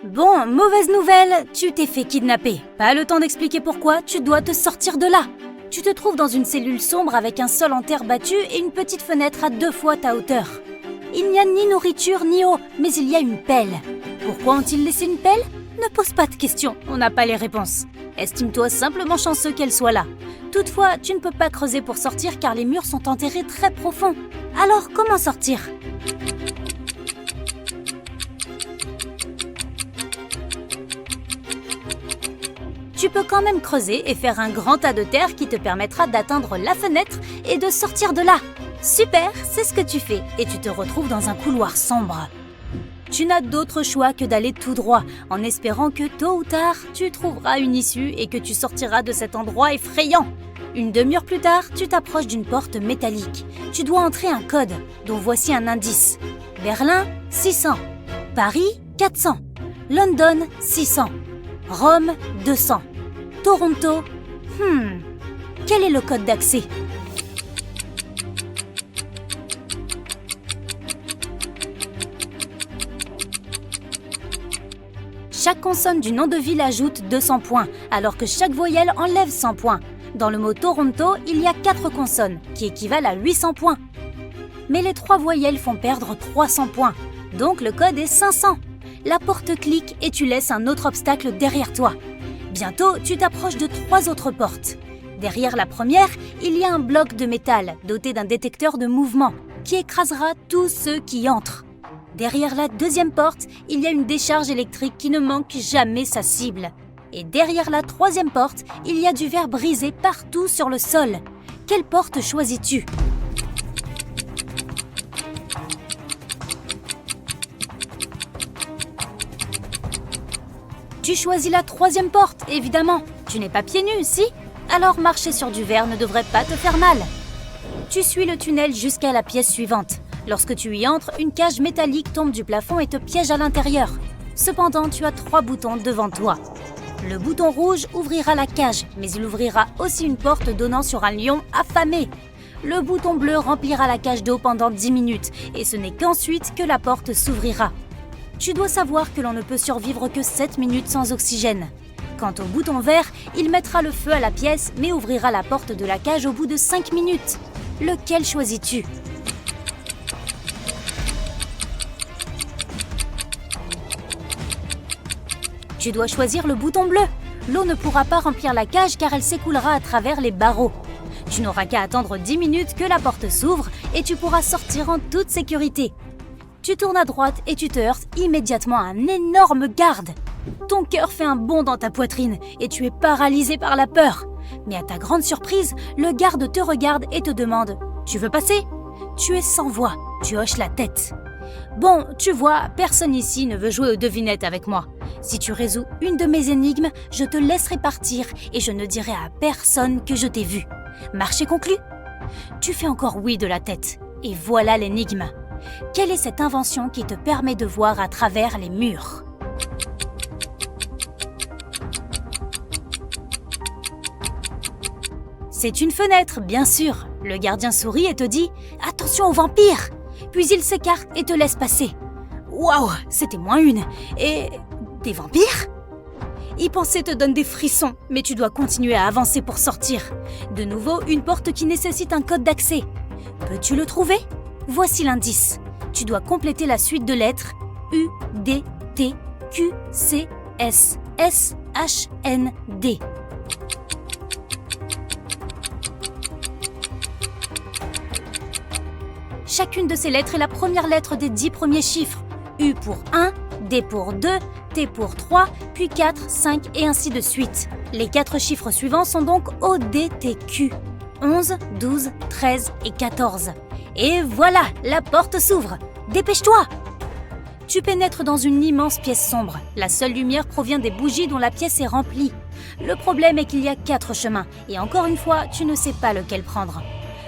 Bon, mauvaise nouvelle, tu t'es fait kidnapper. Pas le temps d'expliquer pourquoi, tu dois te sortir de là. Tu te trouves dans une cellule sombre avec un sol en terre battue et une petite fenêtre à 2 fois ta hauteur. Il n'y a ni nourriture ni eau, mais il y a une pelle. Pourquoi ont-ils laissé une pelle? Ne pose pas de questions, on n'a pas les réponses. Estime-toi simplement chanceux qu'elle soit là. Toutefois, tu ne peux pas creuser pour sortir car les murs sont enterrés très profond. Alors, comment sortir? Tu peux quand même creuser et faire un grand tas de terre qui te permettra d'atteindre la fenêtre et de sortir de là. Super, c'est ce que tu fais et tu te retrouves dans un couloir sombre. Tu n'as d'autre choix que d'aller tout droit en espérant que tôt ou tard, tu trouveras une issue et que tu sortiras de cet endroit effrayant. Une demi-heure plus tard, tu t'approches d'une porte métallique. Tu dois entrer un code, dont voici un indice. Berlin, 600. Paris, 400. London, 600. Rome, 200. Toronto, quel est le code d'accès? Chaque consonne du nom de ville ajoute 200 points, alors que chaque voyelle enlève 100 points. Dans le mot Toronto, il y a 4 consonnes, qui équivalent à 800 points. Mais les 3 voyelles font perdre 300 points, donc le code est 500. La porte clique et tu laisses un autre obstacle derrière toi. Bientôt, tu t'approches de 3 autres portes. Derrière la première, il y a un bloc de métal doté d'un détecteur de mouvement qui écrasera tous ceux qui y entrent. Derrière la deuxième porte, il y a une décharge électrique qui ne manque jamais sa cible. Et derrière la troisième porte, il y a du verre brisé partout sur le sol. Quelle porte choisis-tu ? Tu choisis la troisième porte, évidemment. Tu n'es pas pieds nus, si ? Alors marcher sur du verre ne devrait pas te faire mal. Tu suis le tunnel jusqu'à la pièce suivante. Lorsque tu y entres, une cage métallique tombe du plafond et te piège à l'intérieur. Cependant, tu as 3 boutons devant toi. Le bouton rouge ouvrira la cage, mais il ouvrira aussi une porte donnant sur un lion affamé. Le bouton bleu remplira la cage d'eau pendant 10 minutes, et ce n'est qu'ensuite que la porte s'ouvrira. Tu dois savoir que l'on ne peut survivre que 7 minutes sans oxygène. Quant au bouton vert, il mettra le feu à la pièce, mais ouvrira la porte de la cage au bout de 5 minutes. Lequel choisis-tu ? Tu dois choisir le bouton bleu. L'eau ne pourra pas remplir la cage car elle s'écoulera à travers les barreaux. Tu n'auras qu'à attendre 10 minutes que la porte s'ouvre et tu pourras sortir en toute sécurité. Tu tournes à droite et tu te heurtes immédiatement à un énorme garde. Ton cœur fait un bond dans ta poitrine et tu es paralysé par la peur. Mais à ta grande surprise, le garde te regarde et te demande « Tu veux passer ?» Tu es sans voix, tu hoches la tête. Bon, tu vois, personne ici ne veut jouer aux devinettes avec moi. Si tu résous une de mes énigmes, je te laisserai partir et je ne dirai à personne que je t'ai vu. Marché conclu ? Tu fais encore oui de la tête. Et voilà l'énigme. Quelle est cette invention qui te permet de voir à travers les murs ? C'est une fenêtre, bien sûr. Le gardien sourit et te dit « Attention aux vampires !» Puis il s'écarte et te laisse passer. Waouh, c'était moins une. Et des vampires ? Y penser te donne des frissons, mais tu dois continuer à avancer pour sortir. De nouveau, une porte qui nécessite un code d'accès. Peux-tu le trouver ? Voici l'indice. Tu dois compléter la suite de lettres U, D, T, Q, C, S, S, H, N, D. Chacune de ces lettres est la première lettre des 10 premiers chiffres. U pour 1, D pour 2, T pour 3, puis 4, 5 et ainsi de suite. Les 4 chiffres suivants sont donc O, D, T, Q. 11, 12, 13 et 14. Et voilà, la porte s'ouvre. Dépêche-toi! Tu pénètres dans une immense pièce sombre. La seule lumière provient des bougies dont la pièce est remplie. Le problème est qu'il y a 4 chemins, et encore une fois, tu ne sais pas lequel prendre.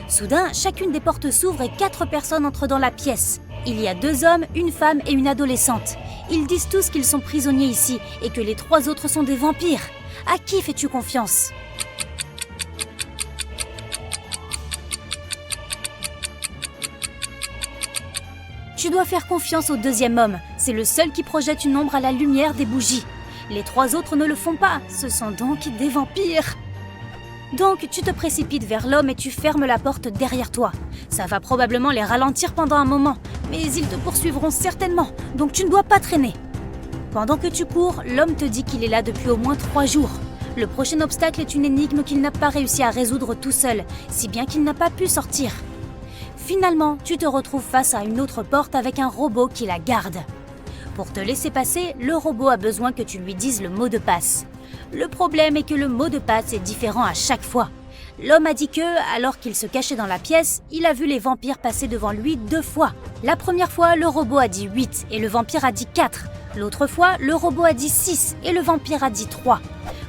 Soudain, chacune des portes s'ouvre et 4 personnes entrent dans la pièce. Il y a 2 hommes, une femme et une adolescente. Ils disent tous qu'ils sont prisonniers ici et que les 3 autres sont des vampires. À qui fais-tu confiance ? Tu dois faire confiance au deuxième homme. C'est le seul qui projette une ombre à la lumière des bougies. Les 3 autres ne le font pas, ce sont donc des vampires. Donc tu te précipites vers l'homme et tu fermes la porte derrière toi. Ça va probablement les ralentir pendant un moment, mais ils te poursuivront certainement, donc tu ne dois pas traîner. Pendant que tu cours, l'homme te dit qu'il est là depuis au moins 3 jours. Le prochain obstacle est une énigme qu'il n'a pas réussi à résoudre tout seul, si bien qu'il n'a pas pu sortir. Finalement, tu te retrouves face à une autre porte avec un robot qui la garde. Pour te laisser passer, le robot a besoin que tu lui dises le mot de passe. Le problème est que le mot de passe est différent à chaque fois. L'homme a dit que, alors qu'il se cachait dans la pièce, il a vu les vampires passer devant lui 2 fois. La première fois, le robot a dit 8 et le vampire a dit 4. L'autre fois, le robot a dit 6 et le vampire a dit 3.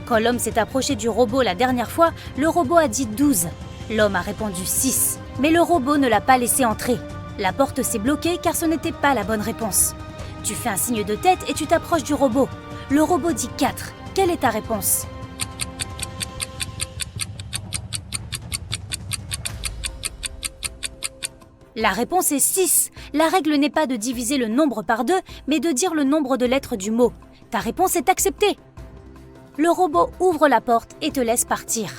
Quand l'homme s'est approché du robot la dernière fois, le robot a dit 12. L'homme a répondu 6, mais le robot ne l'a pas laissé entrer. La porte s'est bloquée car ce n'était pas la bonne réponse. Tu fais un signe de tête et tu t'approches du robot. Le robot dit 4. Quelle est ta réponse ? La réponse est 6. La règle n'est pas de diviser le nombre par 2, mais de dire le nombre de lettres du mot. Ta réponse est acceptée. Le robot ouvre la porte et te laisse partir.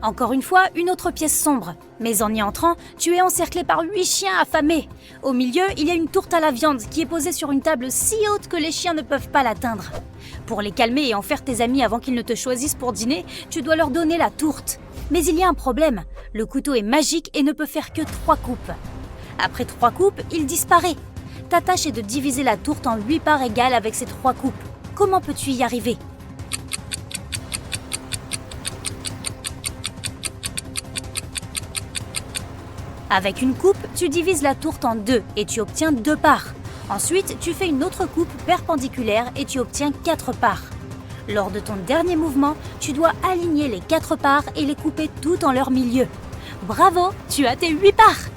Encore une fois, une autre pièce sombre. Mais en y entrant, tu es encerclé par 8 chiens affamés. Au milieu, il y a une tourte à la viande qui est posée sur une table si haute que les chiens ne peuvent pas l'atteindre. Pour les calmer et en faire tes amis avant qu'ils ne te choisissent pour dîner, tu dois leur donner la tourte. Mais il y a un problème. Le couteau est magique et ne peut faire que 3 coupes. Après 3 coupes, il disparaît. Ta tâche est de diviser la tourte en 8 parts égales avec ces 3 coupes. Comment peux-tu y arriver ? Avec une coupe, tu divises la tourte en 2 et tu obtiens 2 parts. Ensuite, tu fais une autre coupe perpendiculaire et tu obtiens 4 parts. Lors de ton dernier mouvement, tu dois aligner les 4 parts et les couper toutes en leur milieu. Bravo, tu as tes 8 parts!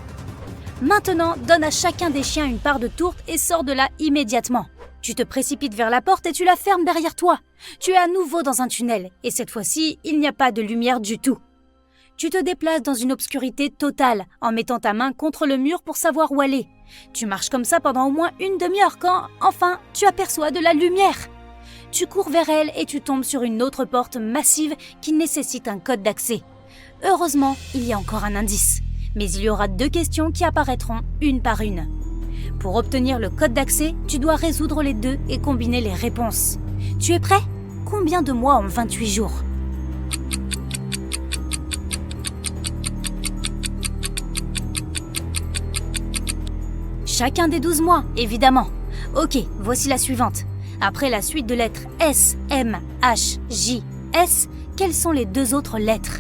Maintenant, donne à chacun des chiens une part de tourte et sors de là immédiatement. Tu te précipites vers la porte et tu la fermes derrière toi. Tu es à nouveau dans un tunnel et cette fois-ci, il n'y a pas de lumière du tout. Tu te déplaces dans une obscurité totale en mettant ta main contre le mur pour savoir où aller. Tu marches comme ça pendant au moins une demi-heure quand, enfin, tu aperçois de la lumière. Tu cours vers elle et tu tombes sur une autre porte massive qui nécessite un code d'accès. Heureusement, il y a encore un indice. Mais il y aura 2 questions qui apparaîtront une par une. Pour obtenir le code d'accès, tu dois résoudre les 2 et combiner les réponses. Tu es prêt ? Combien de mois ont 28 jours ? Chacun des 12 mois, évidemment. Ok, voici la suivante. Après la suite de lettres S, M, H, J, S, quelles sont les 2 autres lettres ?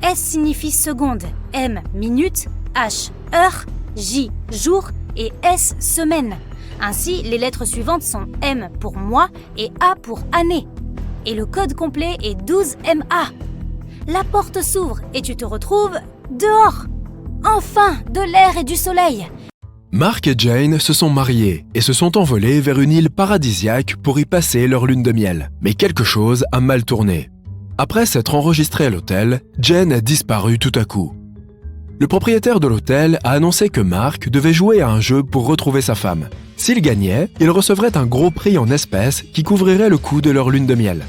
S signifie seconde, M minute, H heure, J jour et S semaine. Ainsi, les lettres suivantes sont M pour mois et A pour année. Et le code complet est 12MA. La porte s'ouvre et tu te retrouves dehors. Enfin, de l'air et du soleil. Mark et Jane se sont mariés et se sont envolés vers une île paradisiaque pour y passer leur lune de miel. Mais quelque chose a mal tourné. Après s'être enregistrée à l'hôtel, Jane a disparu tout à coup. Le propriétaire de l'hôtel a annoncé que Mark devait jouer à un jeu pour retrouver sa femme. S'il gagnait, il recevrait un gros prix en espèces qui couvrirait le coût de leur lune de miel.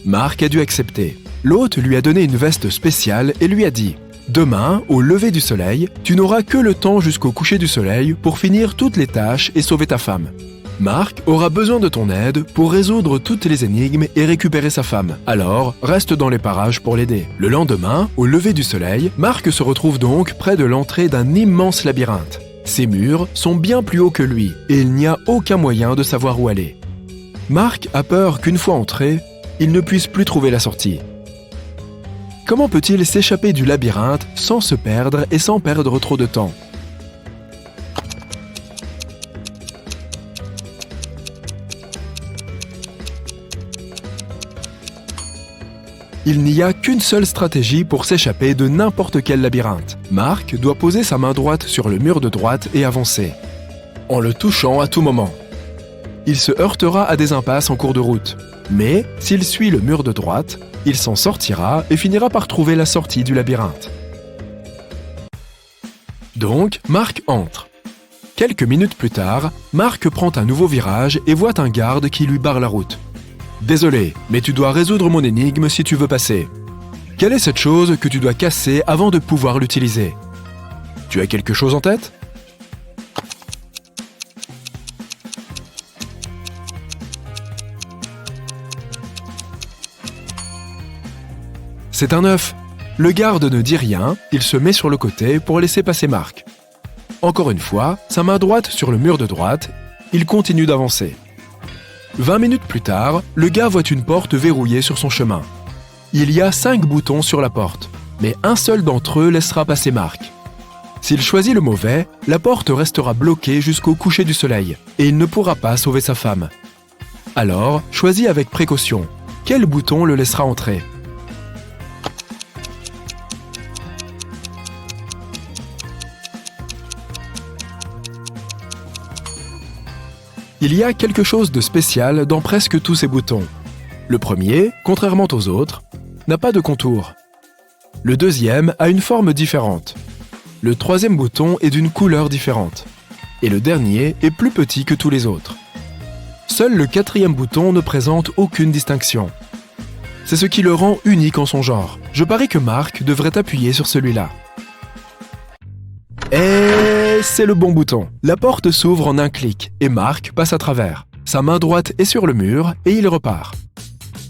Mark a dû accepter. L'hôte lui a donné une veste spéciale et lui a dit « Demain, au lever du soleil, tu n'auras que le temps jusqu'au coucher du soleil pour finir toutes les tâches et sauver ta femme. Mark aura besoin de ton aide pour résoudre toutes les énigmes et récupérer sa femme. Alors, reste dans les parages pour l'aider. » Le lendemain, au lever du soleil, Mark se retrouve donc près de l'entrée d'un immense labyrinthe. Ses murs sont bien plus hauts que lui et il n'y a aucun moyen de savoir où aller. Mark a peur qu'une fois entré, il ne puisse plus trouver la sortie. Comment peut-il s'échapper du labyrinthe sans se perdre et sans perdre trop de temps ? Il n'y a qu'une seule stratégie pour s'échapper de n'importe quel labyrinthe. Mark doit poser sa main droite sur le mur de droite et avancer, en le touchant à tout moment. Il se heurtera à des impasses en cours de route, mais s'il suit le mur de droite, il s'en sortira et finira par trouver la sortie du labyrinthe. Donc, Marc entre. Quelques minutes plus tard, Marc prend un nouveau virage et voit un garde qui lui barre la route. « Désolé, mais tu dois résoudre mon énigme si tu veux passer. Quelle est cette chose que tu dois casser avant de pouvoir l'utiliser? Tu as quelque chose en tête ?» C'est un œuf. Le garde ne dit rien, il se met sur le côté pour laisser passer Marc. Encore une fois, sa main droite sur le mur de droite, il continue d'avancer. 20 minutes plus tard, le gars voit une porte verrouillée sur son chemin. Il y a 5 boutons sur la porte, mais un seul d'entre eux laissera passer Marc. S'il choisit le mauvais, la porte restera bloquée jusqu'au coucher du soleil, et il ne pourra pas sauver sa femme. Alors, choisis avec précaution. Quel bouton le laissera entrer ? Il y a quelque chose de spécial dans presque tous ces boutons. Le premier, contrairement aux autres, n'a pas de contour. Le deuxième a une forme différente. Le troisième bouton est d'une couleur différente. Et le dernier est plus petit que tous les autres. Seul le quatrième bouton ne présente aucune distinction. C'est ce qui le rend unique en son genre. Je parie que Marc devrait appuyer sur celui-là. Et c'est le bon bouton. La porte s'ouvre en un clic et Marc passe à travers. Sa main droite est sur le mur et il repart.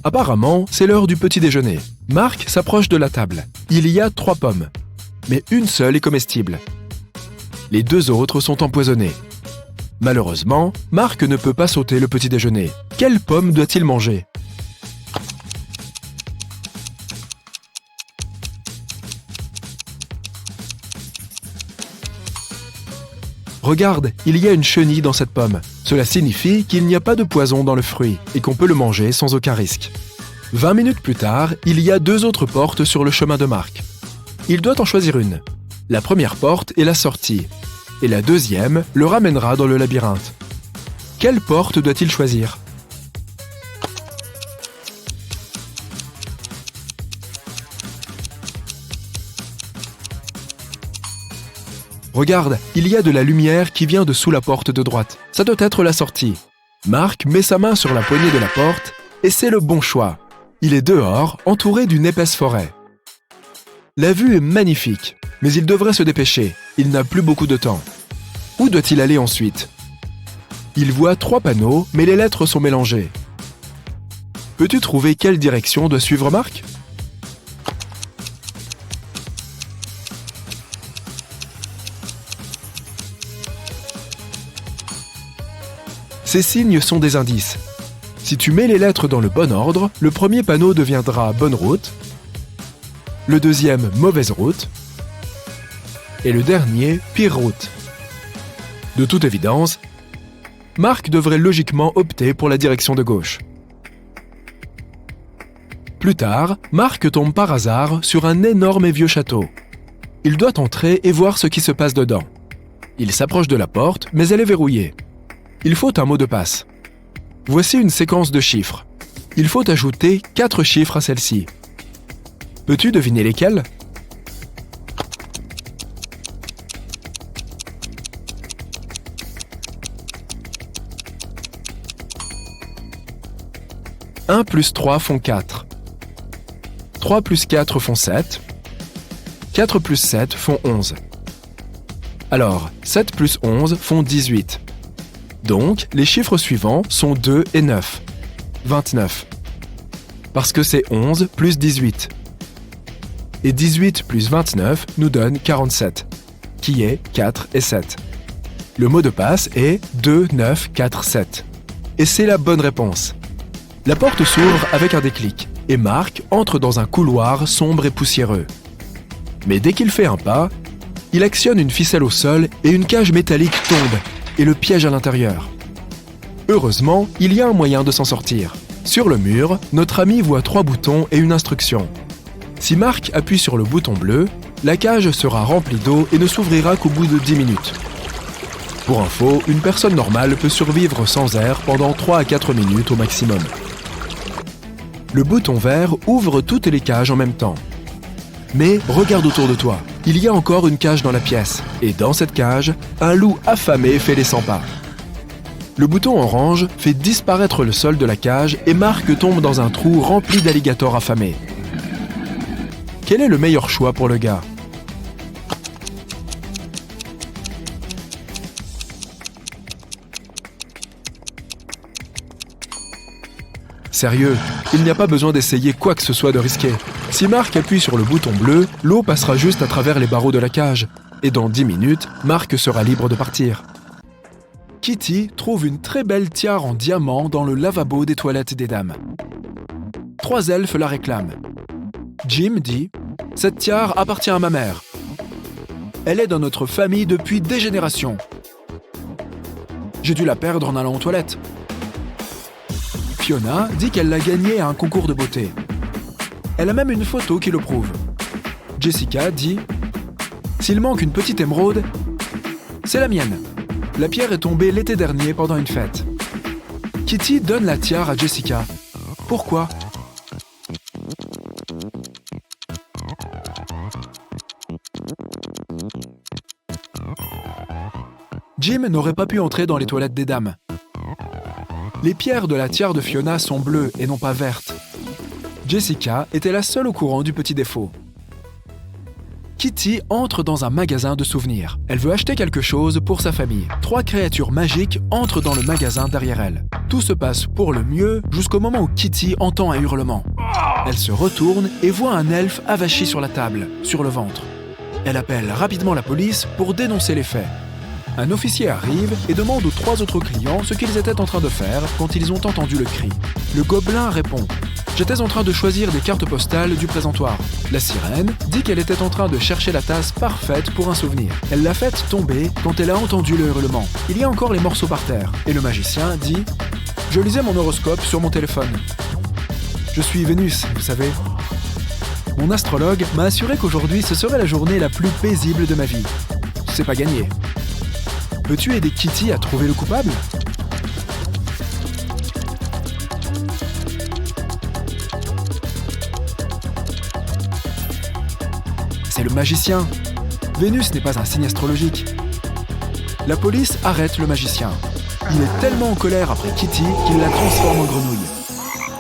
Apparemment, c'est l'heure du petit déjeuner. Marc s'approche de la table. Il y a 3 pommes, mais une seule est comestible. Les 2 autres sont empoisonnées. Malheureusement, Marc ne peut pas sauter le petit déjeuner. Quelle pomme doit-il manger ? Regarde, il y a une chenille dans cette pomme. Cela signifie qu'il n'y a pas de poison dans le fruit et qu'on peut le manger sans aucun risque. 20 minutes plus tard, il y a 2 autres portes sur le chemin de Marc. Il doit en choisir une. La première porte est la sortie, et la deuxième le ramènera dans le labyrinthe. Quelle porte doit-il choisir ? Regarde, il y a de la lumière qui vient de sous la porte de droite. Ça doit être la sortie. Marc met sa main sur la poignée de la porte et c'est le bon choix. Il est dehors, entouré d'une épaisse forêt. La vue est magnifique, mais il devrait se dépêcher. Il n'a plus beaucoup de temps. Où doit-il aller ensuite ? Il voit 3 panneaux, mais les lettres sont mélangées. Peux-tu trouver quelle direction doit suivre Marc ? Ces signes sont des indices. Si tu mets les lettres dans le bon ordre, le premier panneau deviendra bonne route, le deuxième mauvaise route, et le dernier pire route. De toute évidence, Marc devrait logiquement opter pour la direction de gauche. Plus tard, Marc tombe par hasard sur un énorme et vieux château. Il doit entrer et voir ce qui se passe dedans. Il s'approche de la porte, mais elle est verrouillée. Il faut un mot de passe. Voici une séquence de chiffres. Il faut ajouter 4 chiffres à celle-ci. Peux-tu deviner lesquels ? « 1 plus 3 font 4. 3 plus 4 font 7. 4 plus 7 font 11. Alors, 7 plus 11 font 18. Donc, les chiffres suivants sont 2 et 9. 29. Parce que c'est 11 plus 18. Et 18 plus 29 nous donne 47, qui est 4 et 7. Le mot de passe est 2, 9, 4, 7. Et c'est la bonne réponse. La porte s'ouvre avec un déclic, et Marc entre dans un couloir sombre et poussiéreux. Mais dès qu'il fait un pas, il actionne une ficelle au sol et une cage métallique tombe et le piège à l'intérieur. Heureusement, il y a un moyen de s'en sortir. Sur le mur, notre ami voit 3 boutons et une instruction. Si Marc appuie sur le bouton bleu, la cage sera remplie d'eau et ne s'ouvrira qu'au bout de 10 minutes. Pour info, une personne normale peut survivre sans air pendant 3 à 4 minutes au maximum. Le bouton vert ouvre toutes les cages en même temps. Mais regarde autour de toi. il y a encore une cage dans la pièce. Et dans cette cage, un loup affamé fait les 100 pas. Le bouton orange fait disparaître le sol de la cage et Marc tombe dans un trou rempli d'alligators affamés. Quel est le meilleur choix pour le gars ? Sérieux, il n'y a pas besoin d'essayer quoi que ce soit de risqué. Si Marc appuie sur le bouton bleu, l'eau passera juste à travers les barreaux de la cage. Et dans 10 minutes, Marc sera libre de partir. Kitty trouve une très belle tiare en diamant dans le lavabo des toilettes des dames. 3 elfes la réclament. Jim dit « Cette tiare appartient à ma mère. Elle est dans notre famille depuis des générations. J'ai dû la perdre en allant aux toilettes. » Fiona dit qu'elle l'a gagnée à un concours de beauté. Elle a même une photo qui le prouve. Jessica dit « S'il manque une petite émeraude, c'est la mienne. La pierre est tombée l'été dernier pendant une fête. » Kitty donne la tiare à Jessica. Pourquoi ? Jim n'aurait pas pu entrer dans les toilettes des dames. Les pierres de la tiare de Fiona sont bleues et non pas vertes. Jessica était la seule au courant du petit défaut. Kitty entre dans un magasin de souvenirs. Elle veut acheter quelque chose pour sa famille. 3 créatures magiques entrent dans le magasin derrière elle. Tout se passe pour le mieux jusqu'au moment où Kitty entend un hurlement. Elle se retourne et voit un elfe avachi sur la table, sur le ventre. Elle appelle rapidement la police pour dénoncer les faits. Un officier arrive et demande aux 3 autres clients ce qu'ils étaient en train de faire quand ils ont entendu le cri. Le gobelin répond « J'étais en train de choisir des cartes postales du présentoir. » La sirène dit qu'elle était en train de chercher la tasse parfaite pour un souvenir. Elle l'a faite tomber quand elle a entendu le hurlement. Il y a encore les morceaux par terre. Et le magicien dit « Je lisais mon horoscope sur mon téléphone. Je suis Vénus, vous savez. Mon astrologue m'a assuré qu'aujourd'hui ce serait la journée la plus paisible de ma vie. C'est pas gagné. Peux-tu aider Kitty à trouver le coupable ? C'est le magicien. Vénus n'est pas un signe astrologique. La police arrête le magicien. Il est tellement en colère après Kitty qu'il la transforme en grenouille.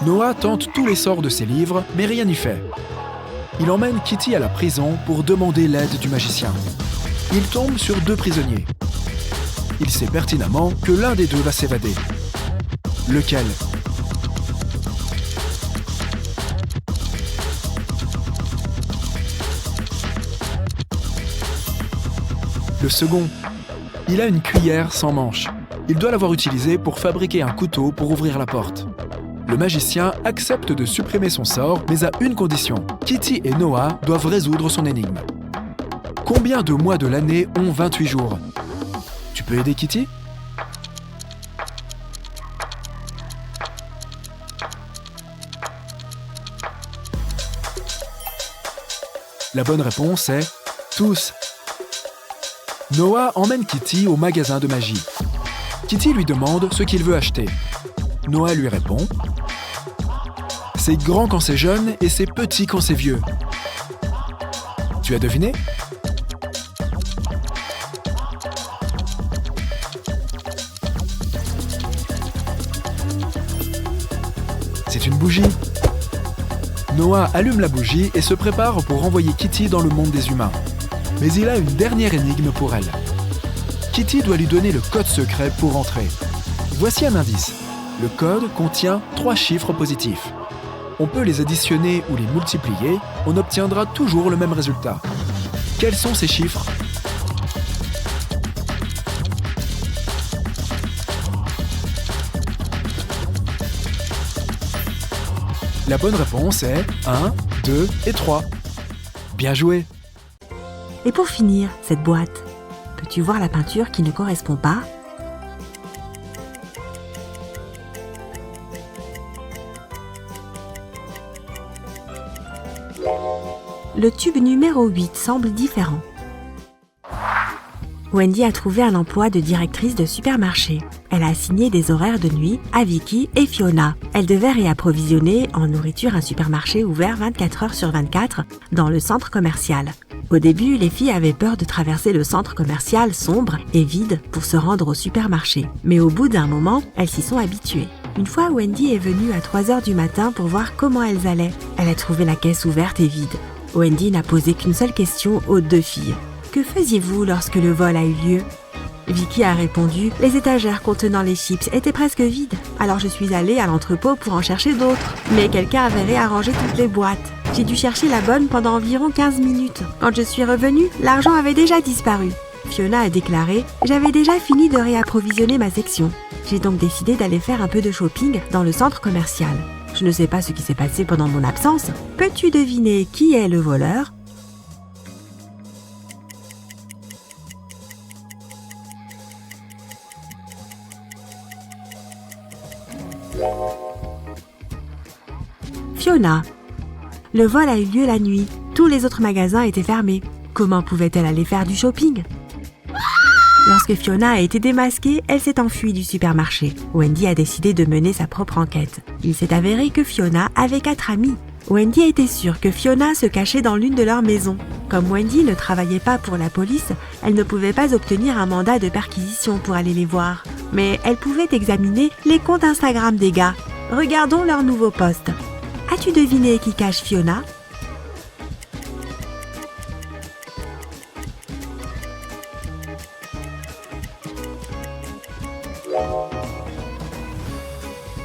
Noah tente tous les sorts de ses livres, mais rien n'y fait. Il emmène Kitty à la prison pour demander l'aide du magicien. Il tombe sur 2 prisonniers. Il sait pertinemment que l'un des 2 va s'évader. Lequel ? Le second. Il a une cuillère sans manche. Il doit l'avoir utilisée pour fabriquer un couteau pour ouvrir la porte. Le magicien accepte de supprimer son sort, mais à une condition. Kitty et Noah doivent résoudre son énigme. Combien de mois de l'année ont 28 jours ? Tu peux aider Kitty ? La bonne réponse est tous. Noah emmène Kitty au magasin de magie. Kitty lui demande ce qu'il veut acheter. Noah lui répond « C'est grand quand c'est jeune et c'est petit quand c'est vieux. » Tu as deviné ? C'est une bougie. Noah allume la bougie et se prépare pour envoyer Kitty dans le monde des humains. Mais il a une dernière énigme pour elle. Kitty doit lui donner le code secret pour entrer. Voici un indice. Le code contient 3 chiffres positifs. On peut les additionner ou les multiplier, on obtiendra toujours le même résultat. Quels sont ces chiffres ? La bonne réponse est 1, 2 et 3. Bien joué! Et pour finir, cette boîte, peux-tu voir la peinture qui ne correspond pas ? Le tube numéro 8 semble différent. Wendy a trouvé un emploi de directrice de supermarché. Elle a assigné des horaires de nuit à Vicky et Fiona. Elle devait réapprovisionner en nourriture un supermarché ouvert 24 heures sur 24 dans le centre commercial. Au début, les filles avaient peur de traverser le centre commercial sombre et vide pour se rendre au supermarché. Mais au bout d'un moment, elles s'y sont habituées. Une fois, Wendy est venue à 3h du matin pour voir comment elles allaient. Elle a trouvé la caisse ouverte et vide. Wendy n'a posé qu'une seule question aux 2 filles. « Que faisiez-vous lorsque le vol a eu lieu ?» Vicky a répondu « Les étagères contenant les chips étaient presque vides, alors je suis allée à l'entrepôt pour en chercher d'autres. Mais quelqu'un avait réarrangé toutes les boîtes. J'ai dû chercher la bonne pendant environ 15 minutes. Quand je suis revenue, l'argent avait déjà disparu. » Fiona a déclaré « J'avais déjà fini de réapprovisionner ma section. J'ai donc décidé d'aller faire un peu de shopping dans le centre commercial. Je ne sais pas ce qui s'est passé pendant mon absence. Peux-tu deviner qui est le voleur ?» Fiona. Le vol a eu lieu la nuit. Tous les autres magasins étaient fermés. Comment pouvait-elle aller faire du shopping ? Lorsque Fiona a été démasquée, elle s'est enfuie du supermarché. Wendy a décidé de mener sa propre enquête. Il s'est avéré que Fiona avait 4 amis. Wendy était sûre que Fiona se cachait dans l'une de leurs maisons. Comme Wendy ne travaillait pas pour la police, elle ne pouvait pas obtenir un mandat de perquisition pour aller les voir. Mais elle pouvait examiner les comptes Instagram des gars. Regardons leurs nouveaux posts. As-tu deviné qui cache Fiona ?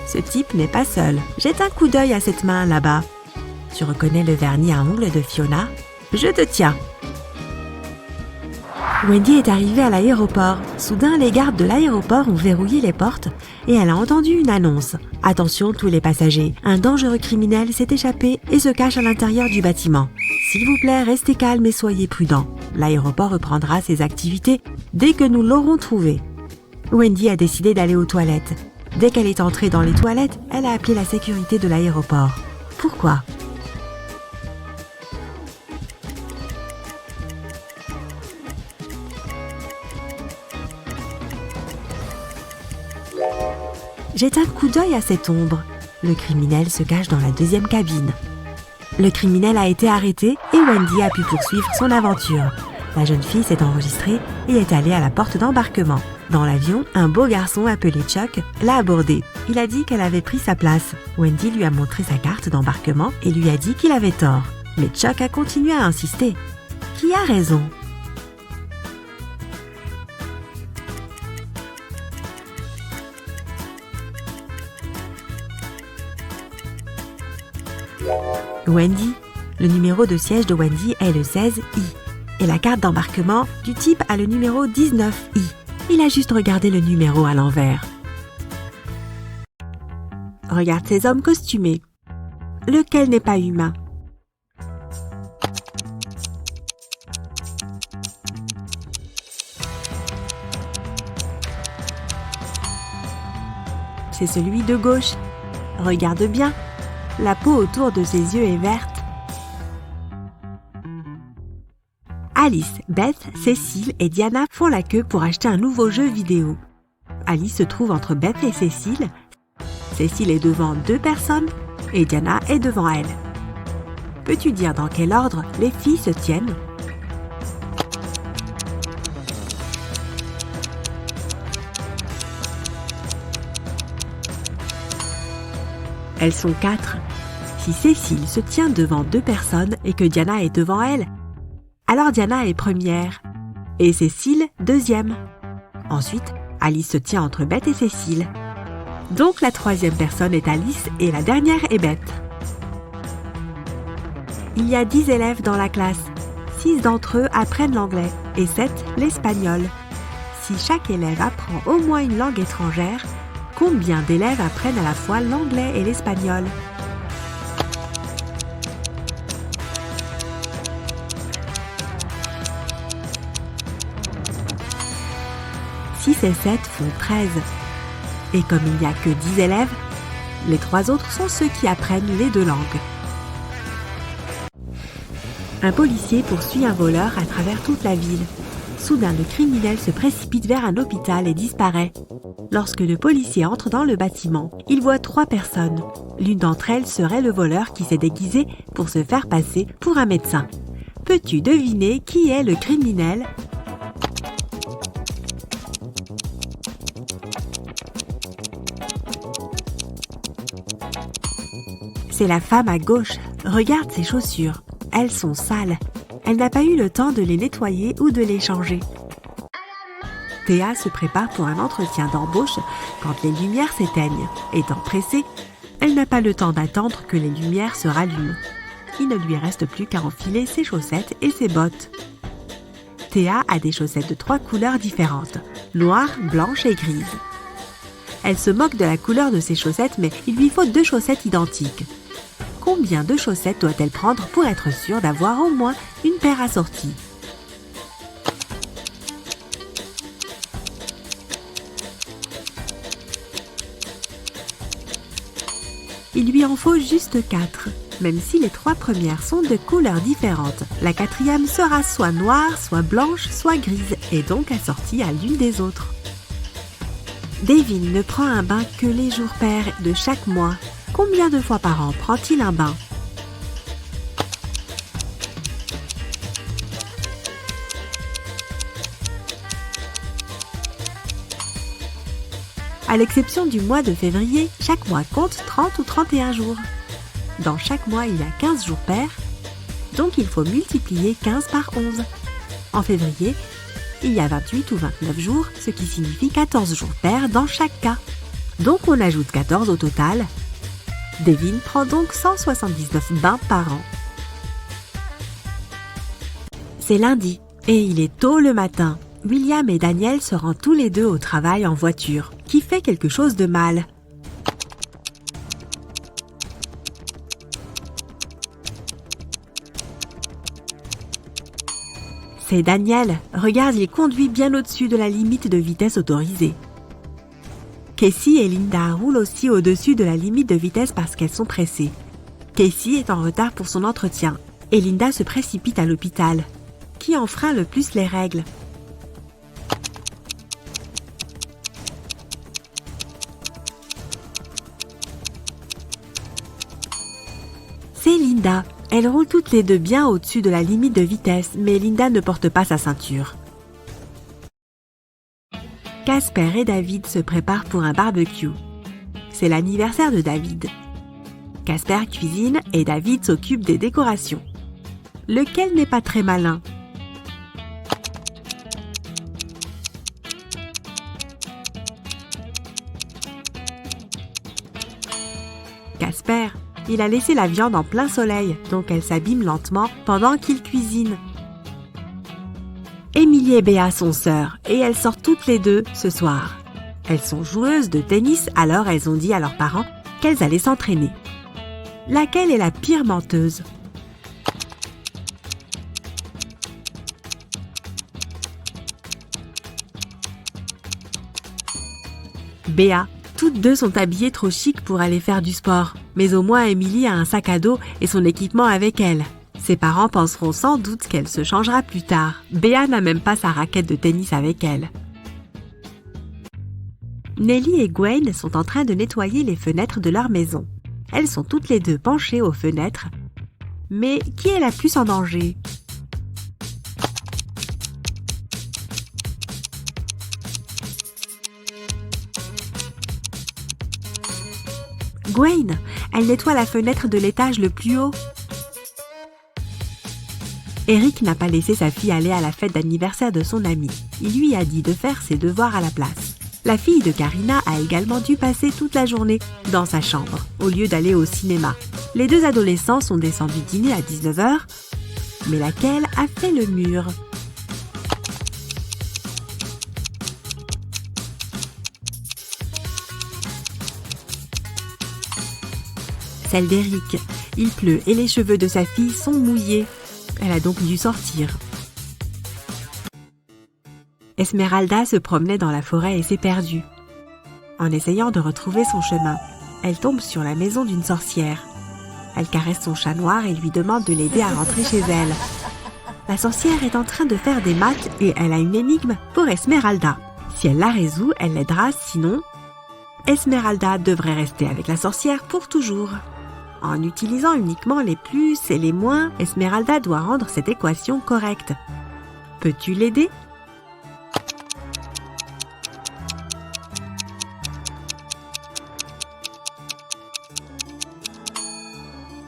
Ce type n'est pas seul. Jette un coup d'œil à cette main là-bas. Tu reconnais le vernis à ongles de Fiona ? Je te tiens. Wendy est arrivée à l'aéroport. Soudain, les gardes de l'aéroport ont verrouillé les portes et elle a entendu une annonce. Attention tous les passagers, un dangereux criminel s'est échappé et se cache à l'intérieur du bâtiment. S'il vous plaît, restez calme et soyez prudents. L'aéroport reprendra ses activités dès que nous l'aurons trouvé. Wendy a décidé d'aller aux toilettes. Dès qu'elle est entrée dans les toilettes, elle a appelé la sécurité de l'aéroport. Pourquoi ? Jette un coup d'œil à cette ombre. Le criminel se cache dans la 2e cabine. Le criminel a été arrêté et Wendy a pu poursuivre son aventure. La jeune fille s'est enregistrée et est allée à la porte d'embarquement. Dans l'avion, un beau garçon appelé Chuck l'a abordée. Il a dit qu'elle avait pris sa place. Wendy lui a montré sa carte d'embarquement et lui a dit qu'il avait tort. Mais Chuck a continué à insister. Qui a raison ? Wendy. Le numéro de siège de Wendy est le 16I. Et la carte d'embarquement du type a le numéro 19I. Il a juste regardé le numéro à l'envers. Regarde ces hommes costumés. Lequel n'est pas humain ? C'est celui de gauche. Regarde bien. La peau autour de ses yeux est verte. Alice, Beth, Cécile et Diana font la queue pour acheter un nouveau jeu vidéo. Alice se trouve entre Beth et Cécile. Cécile est devant 2 personnes et Diana est devant elle. Peux-tu dire dans quel ordre les filles se tiennent ? Elles sont 4. Si Cécile se tient devant 2 personnes et que Diana est devant elle, alors Diana est première et Cécile deuxième. Ensuite, Alice se tient entre Beth et Cécile. Donc la 3e personne est Alice et la dernière est Beth. Il y a 10 élèves dans la classe. 6 d'entre eux apprennent l'anglais et 7 l'espagnol. Si chaque élève apprend au moins une langue étrangère, combien d'élèves apprennent à la fois l'anglais et l'espagnol ? « 6 et 7 font 13. Et comme il n'y a que 10 élèves, les 3 autres sont ceux qui apprennent les 2 langues. Un policier poursuit un voleur à travers toute la ville. Soudain, le criminel se précipite vers un hôpital et disparaît. Lorsque le policier entre dans le bâtiment, il voit 3 personnes. L'une d'entre elles serait le voleur qui s'est déguisé pour se faire passer pour un médecin. Peux-tu deviner qui est le criminel ? C'est la femme à gauche. Regarde ses chaussures. Elles sont sales. Elle n'a pas eu le temps de les nettoyer ou de les changer. Théa se prépare pour un entretien d'embauche quand les lumières s'éteignent. Étant pressée, elle n'a pas le temps d'attendre que les lumières se rallument. Il ne lui reste plus qu'à enfiler ses chaussettes et ses bottes. Théa a des chaussettes de 3 couleurs différentes, noire, blanche et grise. Elle se moque de la couleur de ses chaussettes, mais il lui faut 2 chaussettes identiques. Combien de chaussettes doit-elle prendre pour être sûre d'avoir au moins une paire assortie ? Il lui en faut juste 4. Même si les 3 premières sont de couleurs différentes, la 4e sera soit noire, soit blanche, soit grise, et donc assortie à l'une des autres. Devin ne prend un bain que les jours pairs de chaque mois. Combien de fois par an prend-il un bain ? À l'exception du mois de février, chaque mois compte 30 ou 31 jours. Dans chaque mois, il y a 15 jours pairs, donc il faut multiplier 15 par 11. En février, il y a 28 ou 29 jours, ce qui signifie 14 jours pairs dans chaque cas. Donc on ajoute 14 au total. Devin prend donc 179 bains par an. C'est lundi et il est tôt le matin. William et Daniel se rendent tous les deux au travail en voiture. Qui fait quelque chose de mal ? C'est Daniel. Regarde, il conduit bien au-dessus de la limite de vitesse autorisée. Casey et Linda roulent aussi au-dessus de la limite de vitesse parce qu'elles sont pressées. Casey est en retard pour son entretien et Linda se précipite à l'hôpital. Qui enfreint le plus les règles ? C'est Linda. Elles roulent toutes les deux bien au-dessus de la limite de vitesse, mais Linda ne porte pas sa ceinture. Casper et David se préparent pour un barbecue. C'est l'anniversaire de David. Casper cuisine et David s'occupe des décorations. Lequel n'est pas très malin ? Casper, il a laissé la viande en plein soleil, donc elle s'abîme lentement pendant qu'il cuisine. Émilie et Béa sont sœurs et elles sortent toutes les deux ce soir. Elles sont joueuses de tennis, alors elles ont dit à leurs parents qu'elles allaient s'entraîner. Laquelle est la pire menteuse ? Béa. Toutes deux sont habillées trop chic pour aller faire du sport. Mais au moins Émilie a un sac à dos et son équipement avec elle. Ses parents penseront sans doute qu'elle se changera plus tard. Béa n'a même pas sa raquette de tennis avec elle. Nelly et Gwen sont en train de nettoyer les fenêtres de leur maison. Elles sont toutes les deux penchées aux fenêtres. Mais qui est la plus en danger ? Gwen, elle nettoie la fenêtre de l'étage le plus haut. Eric n'a pas laissé sa fille aller à la fête d'anniversaire de son ami. Il lui a dit de faire ses devoirs à la place. La fille de Karina a également dû passer toute la journée dans sa chambre, au lieu d'aller au cinéma. Les deux adolescents sont descendus dîner à 19h, mais laquelle a fait le mur ? Celle d'Eric. Il pleut et les cheveux de sa fille sont mouillés. Elle a donc dû sortir. Esmeralda se promenait dans la forêt et s'est perdue. En essayant de retrouver son chemin, elle tombe sur la maison d'une sorcière. Elle caresse son chat noir et lui demande de l'aider à rentrer chez elle. La sorcière est en train de faire des maths et elle a une énigme pour Esmeralda. Si elle la résout, elle l'aidera, sinon, Esmeralda devrait rester avec la sorcière pour toujours. En utilisant uniquement les plus et les moins, Esmeralda doit rendre cette équation correcte. Peux-tu l'aider?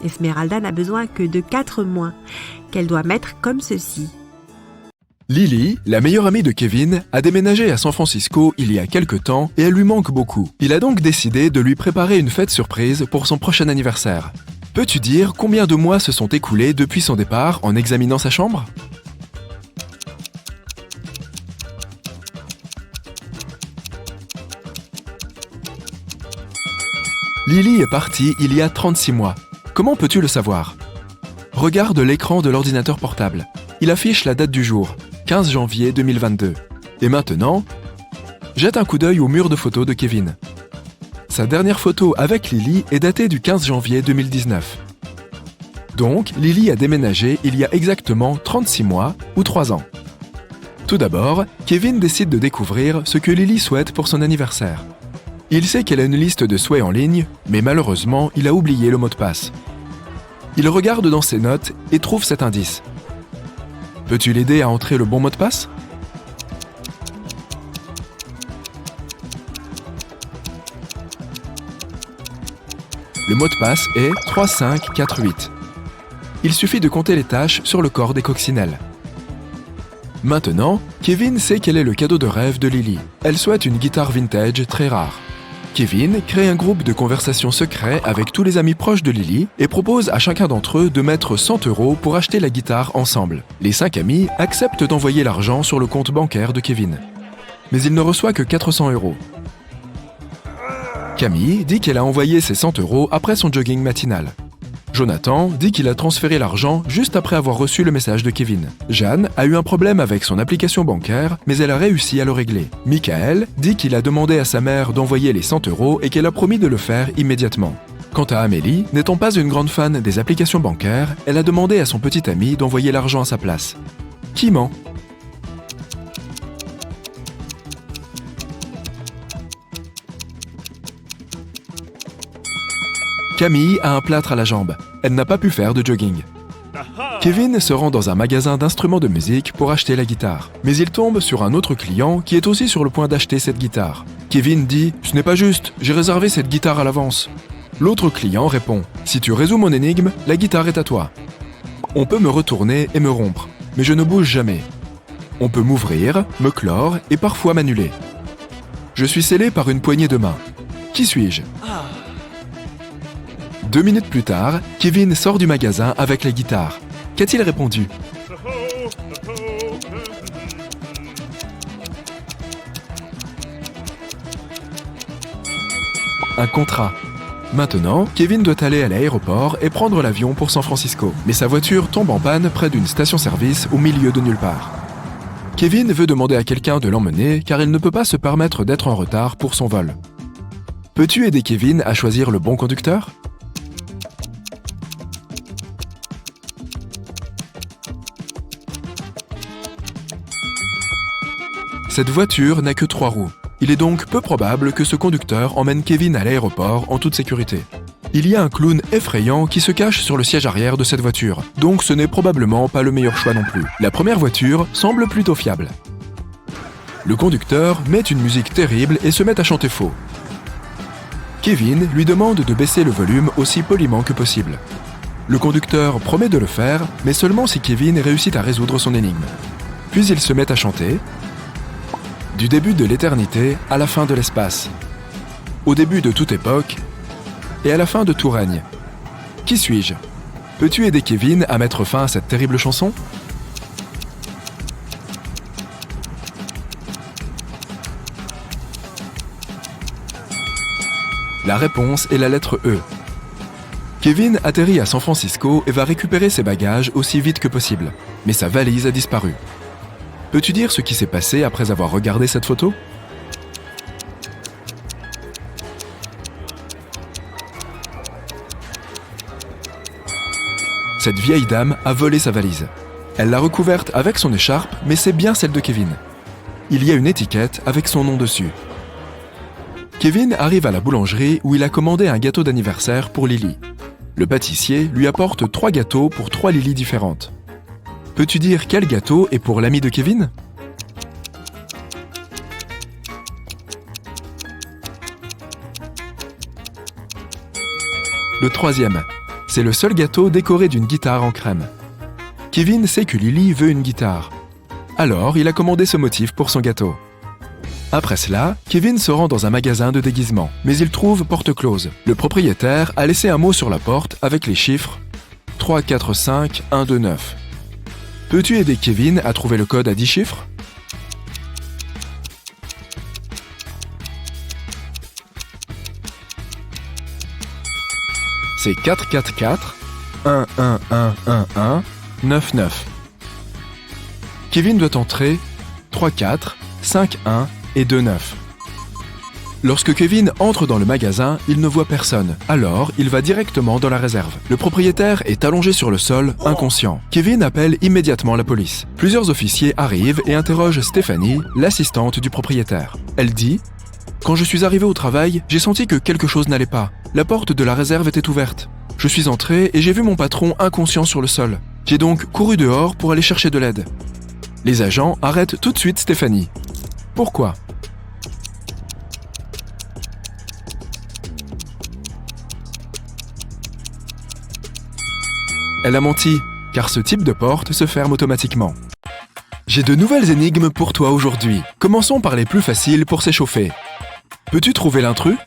Esmeralda n'a besoin que de 4 moins, qu'elle doit mettre comme ceci. Lily, la meilleure amie de Kevin, a déménagé à San Francisco il y a quelque temps et elle lui manque beaucoup. Il a donc décidé de lui préparer une fête surprise pour son prochain anniversaire. Peux-tu dire combien de mois se sont écoulés depuis son départ en examinant sa chambre? Lily est partie il y a 36 mois. Comment peux-tu le savoir? Regarde l'écran de l'ordinateur portable. Il affiche la date du jour, 15 janvier 2022. Et maintenant, jette un coup d'œil au mur de photos de Kevin. Sa dernière photo avec Lily est datée du 15 janvier 2019. Donc, Lily a déménagé il y a exactement 36 mois ou 3 ans. Tout d'abord, Kevin décide de découvrir ce que Lily souhaite pour son anniversaire. Il sait qu'elle a une liste de souhaits en ligne, mais malheureusement, il a oublié le mot de passe. Il regarde dans ses notes et trouve cet indice. Peux-tu l'aider à entrer le bon mot de passe? Le mot de passe est 3548. Il suffit de compter les taches sur le corps des coccinelles. Maintenant, Kevin sait quel est le cadeau de rêve de Lily. Elle souhaite une guitare vintage très rare. Kevin crée un groupe de conversation secret avec tous les amis proches de Lily et propose à chacun d'entre eux de mettre 100 € pour acheter la guitare ensemble. Les 5 amis acceptent d'envoyer l'argent sur le compte bancaire de Kevin. Mais il ne reçoit que 400 €. Camille dit qu'elle a envoyé ses 100 € après son jogging matinal. Jonathan dit qu'il a transféré l'argent juste après avoir reçu le message de Kevin. Jeanne a eu un problème avec son application bancaire, mais elle a réussi à le régler. Michael dit qu'il a demandé à sa mère d'envoyer les 100 € et qu'elle a promis de le faire immédiatement. Quant à Amélie, n'étant pas une grande fan des applications bancaires, elle a demandé à son petit ami d'envoyer l'argent à sa place. Qui ment? Camille a un plâtre à la jambe. Elle n'a pas pu faire de jogging. Kevin se rend dans un magasin d'instruments de musique pour acheter la guitare. Mais il tombe sur un autre client qui est aussi sur le point d'acheter cette guitare. Kevin dit « Ce n'est pas juste, j'ai réservé cette guitare à l'avance. » L'autre client répond « Si tu résous mon énigme, la guitare est à toi. On peut me retourner et me rompre, mais je ne bouge jamais. On peut m'ouvrir, me clore et parfois m'annuler. Je suis scellé par une poignée de main. Qui suis-je ? » 2 minutes plus tard, Kevin sort du magasin avec la guitare. Qu'a-t-il répondu? Un contrat. Maintenant, Kevin doit aller à l'aéroport et prendre l'avion pour San Francisco. Mais sa voiture tombe en panne près d'une station-service au milieu de nulle part. Kevin veut demander à quelqu'un de l'emmener car il ne peut pas se permettre d'être en retard pour son vol. Peux-tu aider Kevin à choisir le bon conducteur? Cette voiture n'a que 3 roues. Il est donc peu probable que ce conducteur emmène Kevin à l'aéroport en toute sécurité. Il y a un clown effrayant qui se cache sur le siège arrière de cette voiture, donc ce n'est probablement pas le meilleur choix non plus. La première voiture semble plutôt fiable. Le conducteur met une musique terrible et se met à chanter faux. Kevin lui demande de baisser le volume aussi poliment que possible. Le conducteur promet de le faire, mais seulement si Kevin réussit à résoudre son énigme. Puis il se met à chanter du début de l'éternité à la fin de l'espace, au début de toute époque et à la fin de tout règne. Qui suis-je? Peux-tu aider Kevin à mettre fin à cette terrible chanson? La réponse est la lettre E. Kevin atterrit à San Francisco et va récupérer ses bagages aussi vite que possible, mais sa valise a disparu. Peux-tu dire ce qui s'est passé après avoir regardé cette photo? Cette vieille dame a volé sa valise. Elle l'a recouverte avec son écharpe, mais c'est bien celle de Kevin. Il y a une étiquette avec son nom dessus. Kevin arrive à la boulangerie où il a commandé un gâteau d'anniversaire pour Lily. Le pâtissier lui apporte 3 gâteaux pour 3 Lily différentes. Peux-tu dire quel gâteau est pour l'ami de Kevin? Le troisième, c'est le seul gâteau décoré d'une guitare en crème. Kevin sait que Lily veut une guitare. Alors, il a commandé ce motif pour son gâteau. Après cela, Kevin se rend dans un magasin de déguisement, mais il trouve porte close. Le propriétaire a laissé un mot sur la porte avec les chiffres 3, 4, 5, 1, 2, 9. Peux-tu aider Kevin à trouver le code à 10 chiffres? C'est 4, 4, 4, 1, 1, 1, 1, 1, 9, 9. Kevin doit entrer 3, 4, 5, 1 et 2, 9. Lorsque Kevin entre dans le magasin, il ne voit personne. Alors, il va directement dans la réserve. Le propriétaire est allongé sur le sol, inconscient. Kevin appelle immédiatement la police. Plusieurs officiers arrivent et interrogent Stéphanie, l'assistante du propriétaire. Elle dit « Quand je suis arrivé au travail, j'ai senti que quelque chose n'allait pas. La porte de la réserve était ouverte. Je suis entré et j'ai vu mon patron inconscient sur le sol. J'ai donc couru dehors pour aller chercher de l'aide. » Les agents arrêtent tout de suite Stéphanie. Pourquoi? Elle a menti, car ce type de porte se ferme automatiquement. J'ai de nouvelles énigmes pour toi aujourd'hui. Commençons par les plus faciles pour s'échauffer. Peux-tu trouver l'intrus?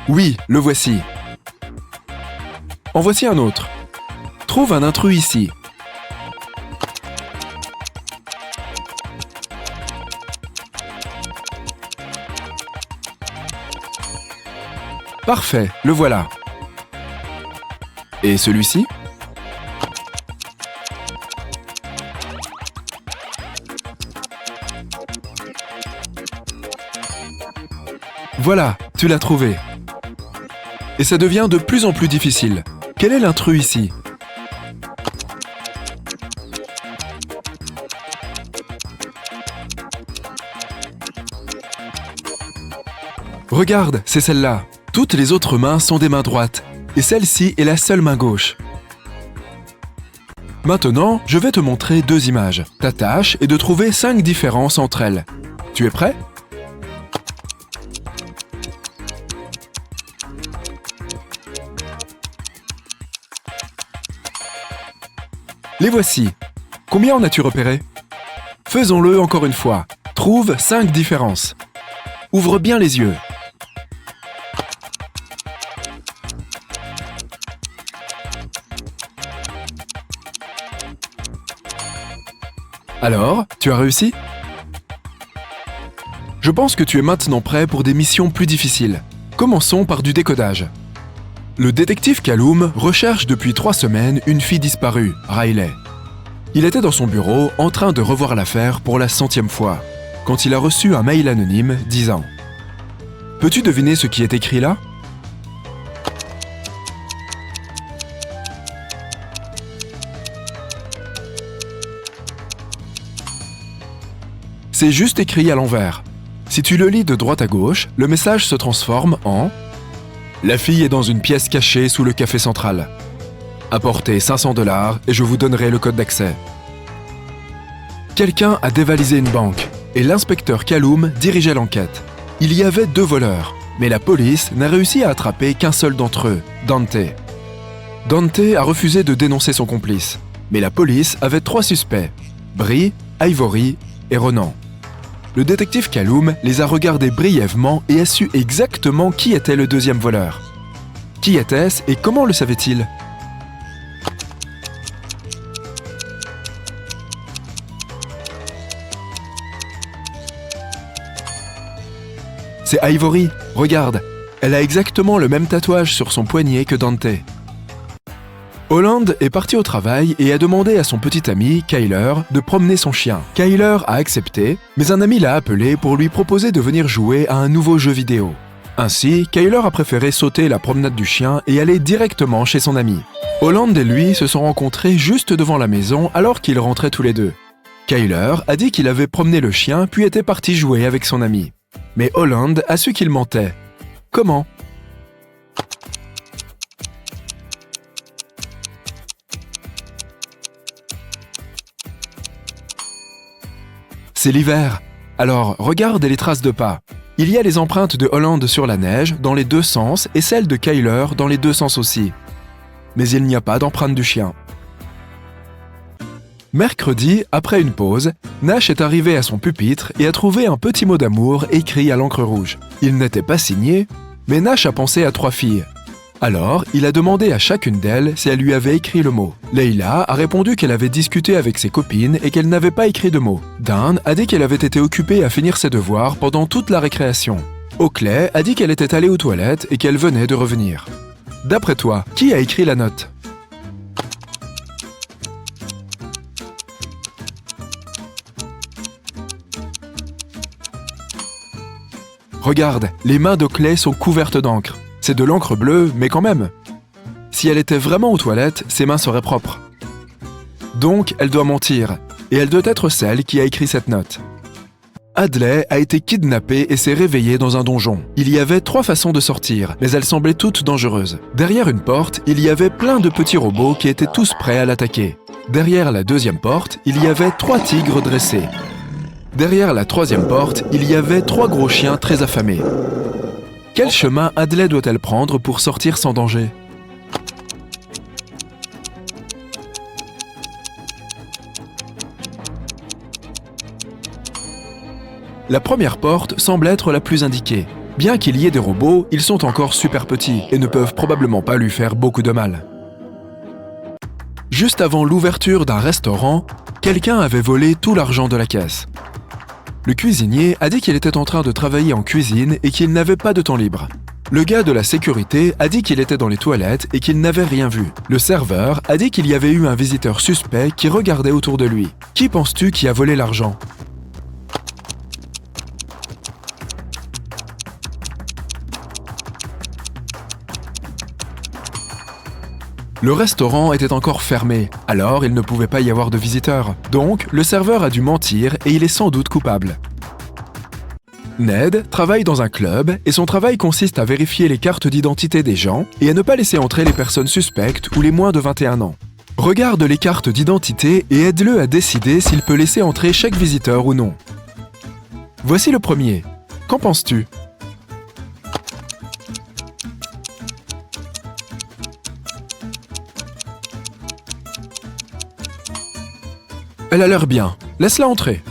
Oui, le voici. En voici un autre. Trouve un intrus ici. Parfait, le voilà. Et celui-ci? Voilà, tu l'as trouvé. Et ça devient de plus en plus difficile. Quel est l'intrus ici? Regarde, c'est celle-là. Toutes les autres mains sont des mains droites, et celle-ci est la seule main gauche. Maintenant, je vais te montrer 2 images. Ta tâche est de trouver 5 différences entre elles. Tu es prêt? Les voici. Combien en as-tu repéré? Faisons-le encore une fois. Trouve 5 différences. Ouvre bien les yeux. Alors, tu as réussi? Je pense que tu es maintenant prêt pour des missions plus difficiles. Commençons par du décodage. Le détective Callum recherche depuis 3 semaines une fille disparue, Riley. Il était dans son bureau en train de revoir l'affaire pour la 100e fois, quand il a reçu un mail anonyme disant « Peux-tu deviner ce qui est écrit là ?» C'est juste écrit à l'envers. Si tu le lis de droite à gauche, le message se transforme en « La fille est dans une pièce cachée sous le café central. Apportez 500 $ et je vous donnerai le code d'accès. » Quelqu'un a dévalisé une banque et l'inspecteur Callum dirigeait l'enquête. Il y avait 2 voleurs, mais la police n'a réussi à attraper qu'un seul d'entre eux, Dante. Dante a refusé de dénoncer son complice, mais la police avait 3 suspects, Bree, Ivory et Ronan. Le détective Callum les a regardés brièvement et a su exactement qui était le 2e voleur. Qui était-ce et comment le savait-il? C'est Ivory, regarde, elle a exactement le même tatouage sur son poignet que Dante. Holland est parti au travail et a demandé à son petit ami, Kyler, de promener son chien. Kyler a accepté, mais un ami l'a appelé pour lui proposer de venir jouer à un nouveau jeu vidéo. Ainsi, Kyler a préféré sauter la promenade du chien et aller directement chez son ami. Holland et lui se sont rencontrés juste devant la maison alors qu'ils rentraient tous les deux. Kyler a dit qu'il avait promené le chien puis était parti jouer avec son ami. Mais Holland a su qu'il mentait. Comment? C'est l'hiver. Alors, regarde les traces de pas. Il y a les empreintes de Holland sur la neige dans les deux sens et celles de Kyler dans les deux sens aussi. Mais il n'y a pas d'empreinte du chien. Mercredi, après une pause, Nash est arrivé à son pupitre et a trouvé un petit mot d'amour écrit à l'encre rouge. Il n'était pas signé, mais Nash a pensé à 3 filles. Alors, il a demandé à chacune d'elles si elle lui avait écrit le mot. Leila a répondu qu'elle avait discuté avec ses copines et qu'elle n'avait pas écrit de mot. Dan a dit qu'elle avait été occupée à finir ses devoirs pendant toute la récréation. Oakley a dit qu'elle était allée aux toilettes et qu'elle venait de revenir. D'après toi, qui a écrit la note? Regarde, les mains d'Oakley sont couvertes d'encre. C'est de l'encre bleue, mais quand même. Si elle était vraiment aux toilettes, ses mains seraient propres. Donc, elle doit mentir, et elle doit être celle qui a écrit cette note. Hadley a été kidnappée et s'est réveillée dans un donjon. Il y avait 3 façons de sortir, mais elles semblaient toutes dangereuses. Derrière une porte, il y avait plein de petits robots qui étaient tous prêts à l'attaquer. Derrière la deuxième porte, il y avait 3 tigres dressés. Derrière la troisième porte, il y avait 3 gros chiens très affamés. Quel chemin Hadley doit-elle prendre pour sortir sans danger? La première porte semble être la plus indiquée. Bien qu'il y ait des robots, ils sont encore super petits et ne peuvent probablement pas lui faire beaucoup de mal. Juste avant l'ouverture d'un restaurant, quelqu'un avait volé tout l'argent de la caisse. Le cuisinier a dit qu'il était en train de travailler en cuisine et qu'il n'avait pas de temps libre. Le gars de la sécurité a dit qu'il était dans les toilettes et qu'il n'avait rien vu. Le serveur a dit qu'il y avait eu un visiteur suspect qui regardait autour de lui. Qui penses-tu qui a volé l'argent? Le restaurant était encore fermé, alors il ne pouvait pas y avoir de visiteurs. Donc, le serveur a dû mentir et il est sans doute coupable. Ned travaille dans un club et son travail consiste à vérifier les cartes d'identité des gens et à ne pas laisser entrer les personnes suspectes ou les moins de 21 ans. Regarde les cartes d'identité et aide-le à décider s'il peut laisser entrer chaque visiteur ou non. Voici le premier. Qu'en penses-tu? Elle a l'air bien. Laisse-la entrer.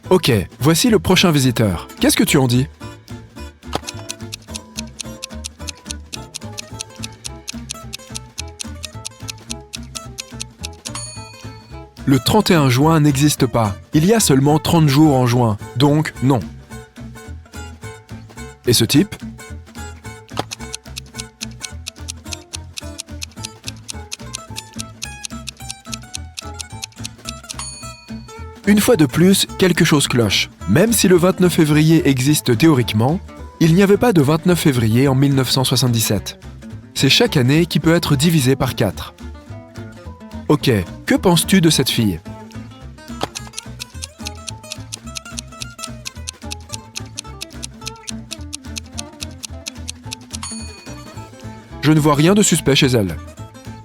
Ok, voici le prochain visiteur. Qu'est-ce que tu en dis? Le 31 juin n'existe pas. Il y a seulement 30 jours en juin, donc non. Et ce type? Une fois de plus, quelque chose cloche. Même si le 29 février existe théoriquement, il n'y avait pas de 29 février en 1977. C'est chaque année qui peut être divisé par 4. Ok, que penses-tu de cette fille? Je ne vois rien de suspect chez elle.